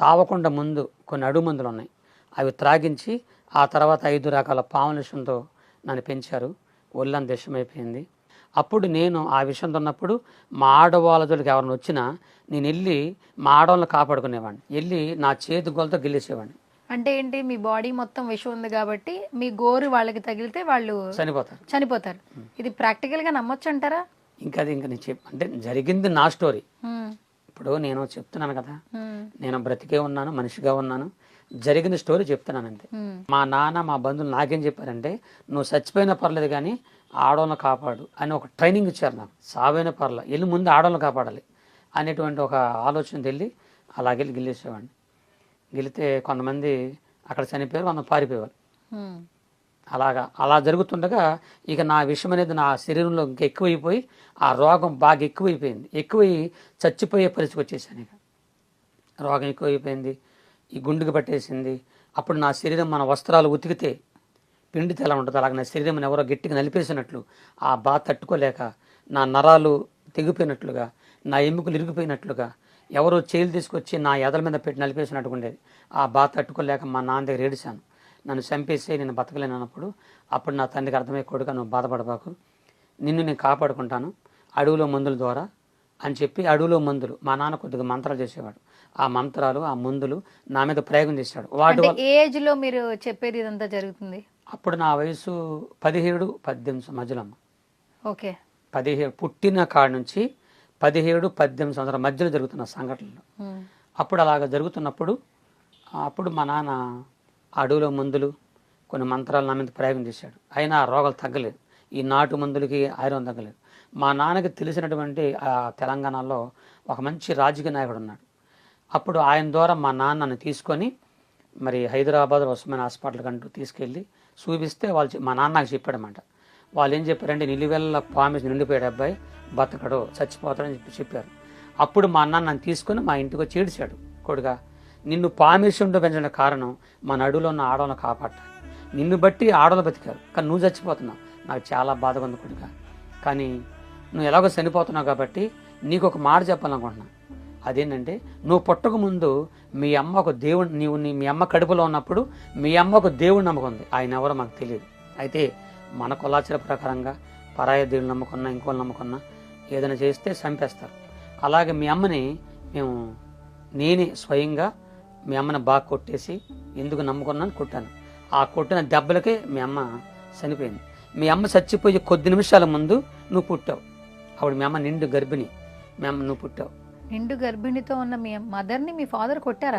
తావకుండా ముందు కొన్ని అడుగు మందులు ఉన్నాయి, అవి త్రాగించి ఆ తర్వాత 5 రకాల పాముల విషంతో నన్ను పెంచారు. ఒళ్ళంత విషమైపోయింది. అప్పుడు నేను ఆ విషయంతో ఉన్నప్పుడు మా ఆడవాళ్ళ జోలికి ఎవరైనా వచ్చినా నేను వెళ్ళి మా ఆడవాళ్ళని కాపాడుకునేవాడిని, వెళ్ళి నా చేతి గోలతో గిల్లేసేవాడిని. అంటే ఏంటి, మీ బాడీ మొత్తం విషం ఉంది కాబట్టి మీ గోరు వాళ్ళకి తగిలితే వాళ్ళు చనిపోతారు. ఇది ప్రాక్టికల్ గా నమ్మొచ్చు అంటారా? ఇంకా నేను అంటే జరిగింది నా స్టోరీ. ఇప్పుడు నేను చెప్తున్నాను కదా, నేను బ్రతికే ఉన్నాను, మనిషిగా ఉన్నాను, జరిగిన స్టోరీ చెప్తున్నాను అంతే. మా నాన్న మా బంధువులు నాకేం చెప్పారంటే, నువ్వు చచ్చిపోయినా పర్లేదు కానీ ఆడవాళ్ళని కాపాడు అని ఒక ట్రైనింగ్ ఇచ్చారు నాకు. సావైనా పర్లేదు, వెళ్ళి ముందు ఆడవాళ్ళని కాపాడాలి అనేటువంటి ఒక ఆలోచన వెళ్ళి అలాగెళ్ళి గిల్లేసేవాడిని. గెలితే కొంతమంది అక్కడ చనిపోయారు, కొంత పారిపోయేవారు. అలా జరుగుతుండగా ఇక నా విషయం అనేది నా శరీరంలో ఇంకా ఎక్కువైపోయి ఆ రోగం బాగా ఎక్కువై చచ్చిపోయే పరిస్థితికి వచ్చేసాను. ఇక రోగం ఎక్కువైపోయింది, ఈ గుండెకి పట్టేసింది. అప్పుడు నా శరీరం మన వస్త్రాలు ఉతికితే పిండితే ఎలా ఉంటుంది అలాగే నా శరీరం ఎవరో గట్టిగా నలిపేసినట్లు ఆ బాధ తట్టుకోలేక నా నరాలు తెగిపోయినట్లుగా, నా ఎముకలు ఇరిగిపోయినట్లుగా, ఎవరో చేతులు తీసుకొచ్చి నా ఎదల మీద పెట్టి నలిపేసినట్టుగా ఉండేది. ఆ బాధ తట్టుకోలేక మా నాన్న దగ్గర ఏడిశాను, నన్ను చంపేసి నేను బతకలేను అన్నప్పుడు. అప్పుడు నా తండ్రికి అర్థమయ్యే, కొడుకు నువ్వు బాధపడబాకు, నిన్ను నేను కాపాడుకుంటాను అడవిలో మందుల ద్వారా అని చెప్పి, అడవిలో మందులు మా నాన్న కొద్దిగా మంత్రాలు చేసేవాడు. ఆ మంత్రాలు ఆ మందులు నా మీద ప్రయోగం చేశాడు. వాటి ఏజ్ లో మీరు చెప్పేది ఇదంతా జరుగుతుంది? అప్పుడు నా వయసు 17-18 మధ్యలో అమ్మ. ఓకే, 17 పుట్టిన కాడ నుంచి 17-18 సంవత్సరాల మధ్యలో జరుగుతున్న సంఘటనలు. అప్పుడు అలాగ జరుగుతున్నప్పుడు అప్పుడు మా నాన్న అడవిలో మందులు కొన్ని మంత్రాలు నా మీద ప్రయోగం చేశాడు. అయినా ఆ రోగాలు తగ్గలేదు, ఈ నాటు మందులకి ఆయుర్వేదం తగ్గలేదు. మా నాన్నకి తెలిసినటువంటి ఆ తెలంగాణలో ఒక మంచి రాజకీయ నాయకుడు ఉన్నాడు. అప్పుడు ఆయన ద్వారా మా నాన్నని తీసుకొని మరి హైదరాబాద్ ఉస్మానియా హాస్పిటల్ కంటూ తీసుకెళ్ళి చూపిస్తే వాళ్ళు మా నాన్న నాకు చెప్పాడన్నమాట. వాళ్ళు ఏం చెప్పారంటే, నిలువెల్ల పామిస్ నిండిపోయాడు అబ్బాయి, బతకడు, చచ్చిపోతాడని చెప్పారు. అప్పుడు మా అన్న నన్ను తీసుకొని మా ఇంటికి వచ్చి ఏడిచాడు, కొడుగా నిన్ను పామిషంలో పెంచడానికి కారణం మన అడవిలో ఉన్న ఆడవాళ్ళని కాపాడటం, నిన్ను బట్టి ఆడవాళ్ళు బతికారు కానీ నువ్వు చచ్చిపోతున్నావు, నాకు చాలా బాధగా ఉంది కొడుక, కానీ నువ్వు ఎలాగో చనిపోతున్నావు కాబట్టి నీకు ఒక మాట చెప్పాలనుకుంటున్నాను. అదేంటంటే, నువ్వు పుట్టక ముందు మీ అమ్మ ఒక దేవుడు, మీ అమ్మ కడుపులో ఉన్నప్పుడు మీ అమ్మ ఒక దేవుడు నమ్ముకుంది, ఆయన ఎవరో మాకు తెలియదు. అయితే మన కులాచార ప్రకారంగా పరాయ దేవుడు నమ్ముకున్నా ఇంకోళ్ళు నమ్ముకున్నా ఏదైనా చేస్తే చంపేస్తారు. అలాగే మీ అమ్మని నేనే స్వయంగా మీ అమ్మని బాగా కొట్టేసి ఎందుకు నమ్ముకున్నాను కొట్టాను. ఆ కొట్టిన దెబ్బలకే మీ అమ్మ చనిపోయింది. మీ అమ్మ చచ్చిపోయే కొద్ది నిమిషాల ముందు నువ్వు పుట్టావు. అప్పుడు మీ అమ్మ నిండు గర్భిణి, మీ అమ్మ నువ్వు పుట్టావు. నిండు గర్భిణితో ఉన్న మీ మదర్ని మీ ఫాదర్ కొట్టారా?